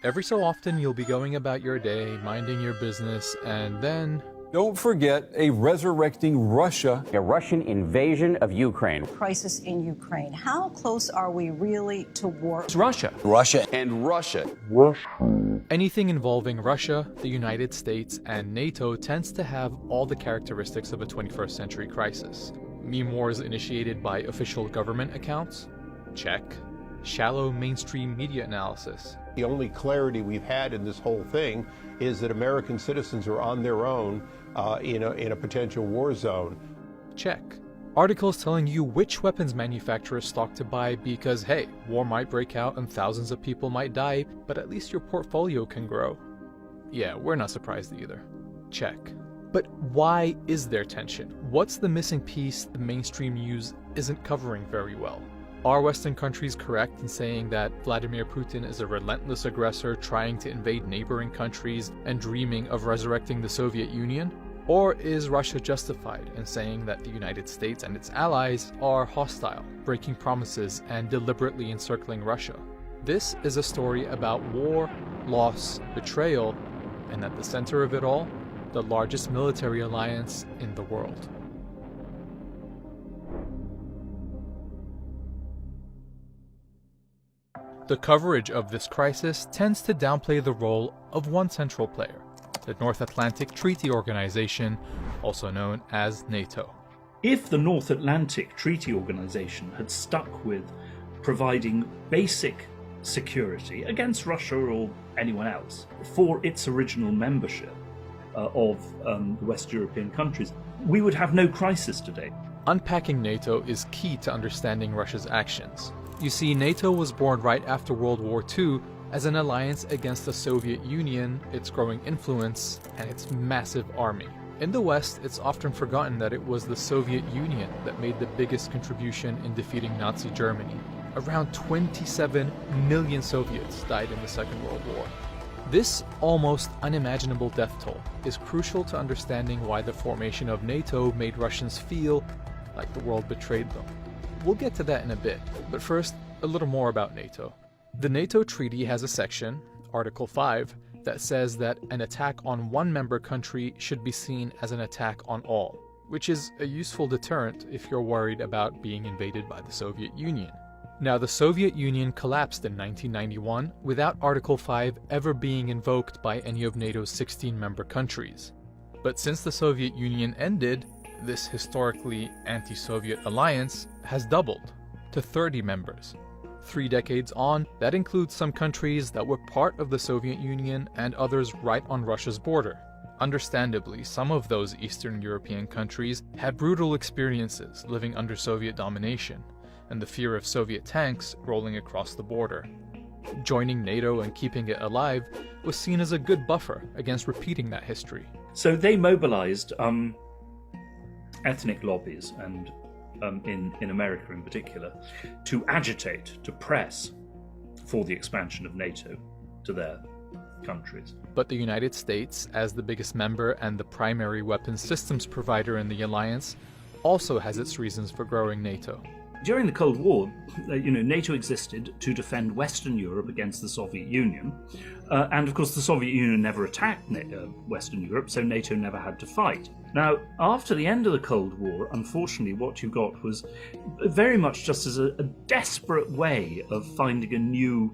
Every so often you'll be going about your day, minding your business, and then... Don't forget a resurrecting Russia. A Russian invasion of Ukraine. Crisis in Ukraine. How close are we really to war? It's Russia. Russia and Russia. Anything involving Russia, the United States, and NATO tends to have all the characteristics of a 21st century crisis. Meme wars initiated by official government accounts? Check. Shallow mainstream media analysis. The only clarity we've had in this whole thing is that American citizens are on their own in a potential war zone. Check. Articles telling you which weapons manufacturers stock to buy because, hey, war might break out and thousands of people might die, but at least your portfolio can grow. Yeah, we're not surprised either. Check. But why is there tension? What's the missing piece the mainstream news isn't covering very well? Are Western countries correct in saying that Vladimir Putin is a relentless aggressor trying to invade neighboring countries and dreaming of resurrecting the Soviet Union? Or is Russia justified in saying that the United States and its allies are hostile, breaking promises and deliberately encircling Russia? This is a story about war, loss, betrayal, and at the center of it all, the largest military alliance in the world. The coverage of this crisis tends to downplay the role of one central player, the North Atlantic Treaty Organization, also known as NATO. If the North Atlantic Treaty Organization had stuck with providing basic security against Russia or anyone else for its original membership of the West European countries, we would have no crisis today. Unpacking NATO is key to understanding Russia's actions. You see, NATO was born right after World War II as an alliance against the Soviet Union, its growing influence, and its massive army. In the West, it's often forgotten that it was the Soviet Union that made the biggest contribution in defeating Nazi Germany. Around 27 million Soviets died in the Second World War. This almost unimaginable death toll is crucial to understanding why the formation of NATO made Russians feel like the world betrayed them. We'll get to that in a bit, but first, a little more about NATO. The NATO treaty has a section, Article 5, that says that an attack on one member country should be seen as an attack on all, which is a useful deterrent if you're worried about being invaded by the Soviet Union. Now, the Soviet Union collapsed in 1991 without Article 5 ever being invoked by any of NATO's 16 member countries. But since the Soviet Union ended, this historically anti-Soviet alliance has doubled to 30 members. 3 decades on, that includes some countries that were part of the Soviet Union and others right on Russia's border. Understandably, some of those Eastern European countries had brutal experiences living under Soviet domination, and the fear of Soviet tanks rolling across the border. Joining NATO and keeping it alive was seen as a good buffer against repeating that history. So they mobilized ethnic lobbies, and in America in particular, to agitate, to press for the expansion of NATO to their countries. But the United States, as the biggest member and the primary weapons systems provider in the alliance, also has its reasons for growing NATO. During the Cold War, NATO existed to defend Western Europe against the Soviet Union. And of course, the Soviet Union never attacked Western Europe, so NATO never had to fight. Now, after the end of the Cold War, unfortunately, what you got was very much just as a desperate way of finding a new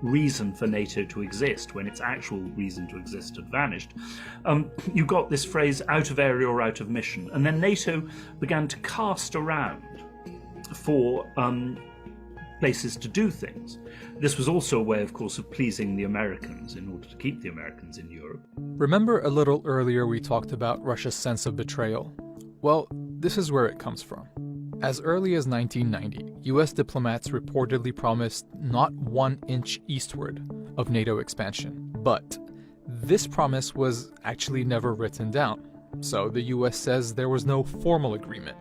reason for NATO to exist when its actual reason to exist had vanished. You got this phrase, out of area or out of mission. And then NATO began to cast around for places to do things. This was also a way, of course, of pleasing the Americans in order to keep the Americans in Europe. Remember a little earlier we talked about Russia's sense of betrayal? Well, this is where it comes from. As early as 1990, US diplomats reportedly promised not 1 inch eastward of NATO expansion. But this promise was actually never written down. So the US says there was no formal agreement.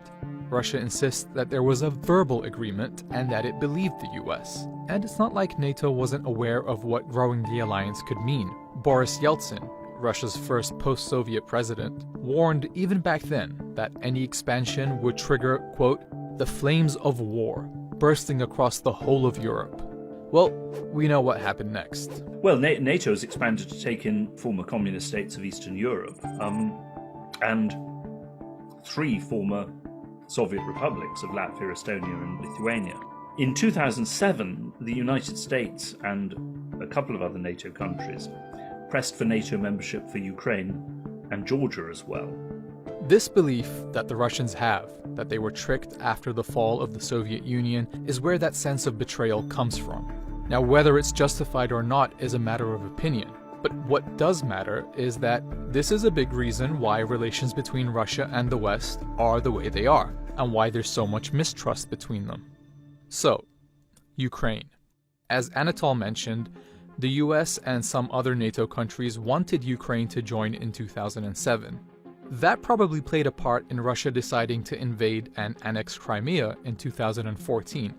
Russia insists that there was a verbal agreement and that it believed the US. And it's not like NATO wasn't aware of what growing the alliance could mean. Boris Yeltsin, Russia's first post-Soviet president, warned even back then that any expansion would trigger, quote, the flames of war bursting across the whole of Europe. Well, we know what happened next. Well, NATO has expanded to take in former communist states of Eastern Europe, and 3 former Soviet republics of Latvia, Estonia, and Lithuania. In 2007, the United States and a couple of other NATO countries pressed for NATO membership for Ukraine and Georgia as well. This belief that the Russians have, that they were tricked after the fall of the Soviet Union, is where that sense of betrayal comes from. Now, whether it's justified or not is a matter of opinion. But what does matter is that this is a big reason why relations between Russia and the West are the way they are, and why there's so much mistrust between them. So, Ukraine. As Anatol mentioned, the US and some other NATO countries wanted Ukraine to join in 2007. That probably played a part in Russia deciding to invade and annex Crimea in 2014.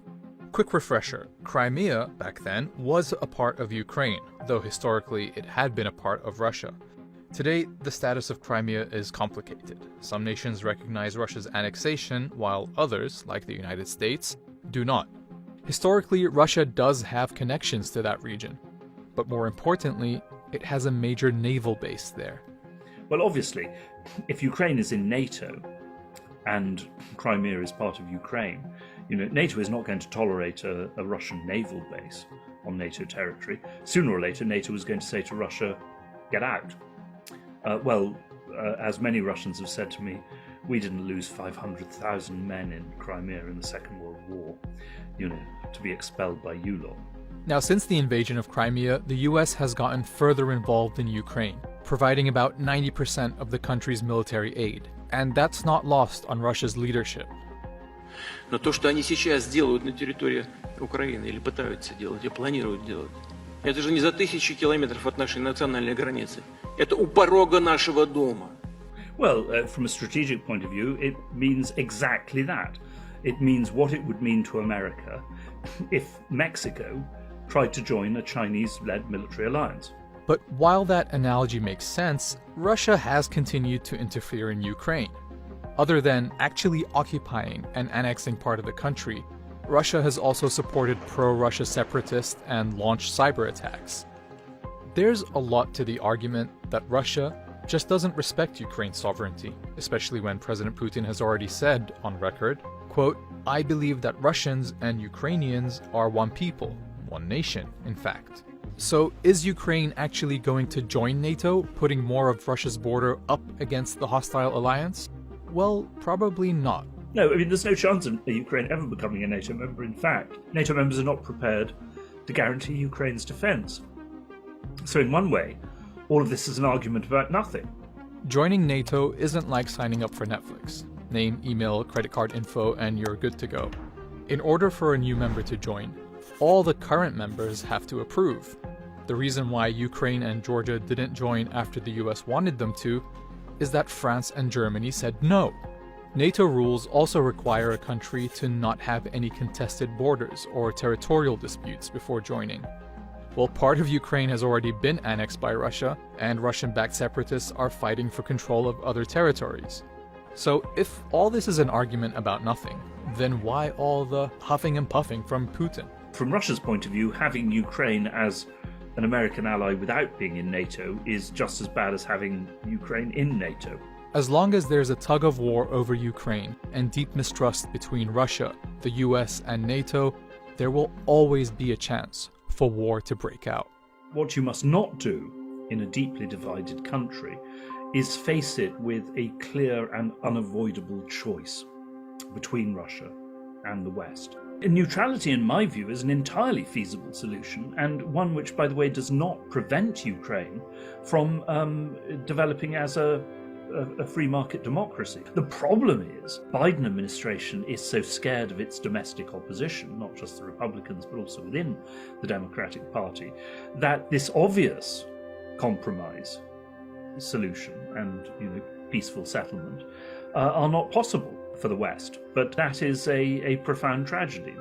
Quick refresher, Crimea, back then, was a part of Ukraine, though historically it had been a part of Russia. Today, the status of Crimea is complicated. Some nations recognize Russia's annexation, while others, like the United States, do not. Historically, Russia does have connections to that region, but more importantly, it has a major naval base there. Well, obviously, if Ukraine is in NATO and Crimea is part of Ukraine, NATO is not going to tolerate a Russian naval base on NATO territory. Sooner or later, NATO is going to say to Russia, get out. As many Russians have said to me, we didn't lose 500,000 men in Crimea in the Second World War, to be expelled by you lot. Now, since the invasion of Crimea, the US has gotten further involved in Ukraine, providing about 90% of the country's military aid. And that's not lost on Russia's leadership. Но то, что они сейчас делают на территории Украины, или пытаются делать, и планируют делать, это же не за 1000 километров от нашей национальной границы. Это у порога нашего дома. Well, from a strategic point of view, it means exactly that. It means what it would mean to America if Mexico tried to join a Chinese-led military alliance. But while that analogy makes sense, Russia has continued to interfere in Ukraine. Other than actually occupying and annexing part of the country, Russia has also supported pro-Russia separatists and launched cyber attacks. There's a lot to the argument that Russia just doesn't respect Ukraine's sovereignty, especially when President Putin has already said on record, quote, "I believe that Russians and Ukrainians are one people, one nation, in fact." So is Ukraine actually going to join NATO, putting more of Russia's border up against the hostile alliance? Well, probably not. No, there's no chance of Ukraine ever becoming a NATO member. In fact, NATO members are not prepared to guarantee Ukraine's defense. So in one way, all of this is an argument about nothing. Joining NATO isn't like signing up for Netflix. Name, email, credit card info, and you're good to go. In order for a new member to join, all the current members have to approve. The reason why Ukraine and Georgia didn't join after the US wanted them to is that France and Germany said no. NATO rules also require a country to not have any contested borders or territorial disputes before joining. Well, part of Ukraine has already been annexed by Russia, and Russian-backed separatists are fighting for control of other territories. So if all this is an argument about nothing, then why all the huffing and puffing from Putin? From Russia's point of view, having Ukraine as an American ally without being in NATO is just as bad as having Ukraine in NATO. As long as there's a tug of war over Ukraine and deep mistrust between Russia, the US, and NATO, there will always be a chance for war to break out. What you must not do in a deeply divided country is face it with a clear and unavoidable choice between Russia and the West. Neutrality, in my view, is an entirely feasible solution, and one which, by the way, does not prevent Ukraine from developing as a free market democracy. The problem is Biden administration is so scared of its domestic opposition, not just the Republicans, but also within the Democratic Party, that this obvious compromise solution and peaceful settlement are not possible for the West. But that is a profound tragedy.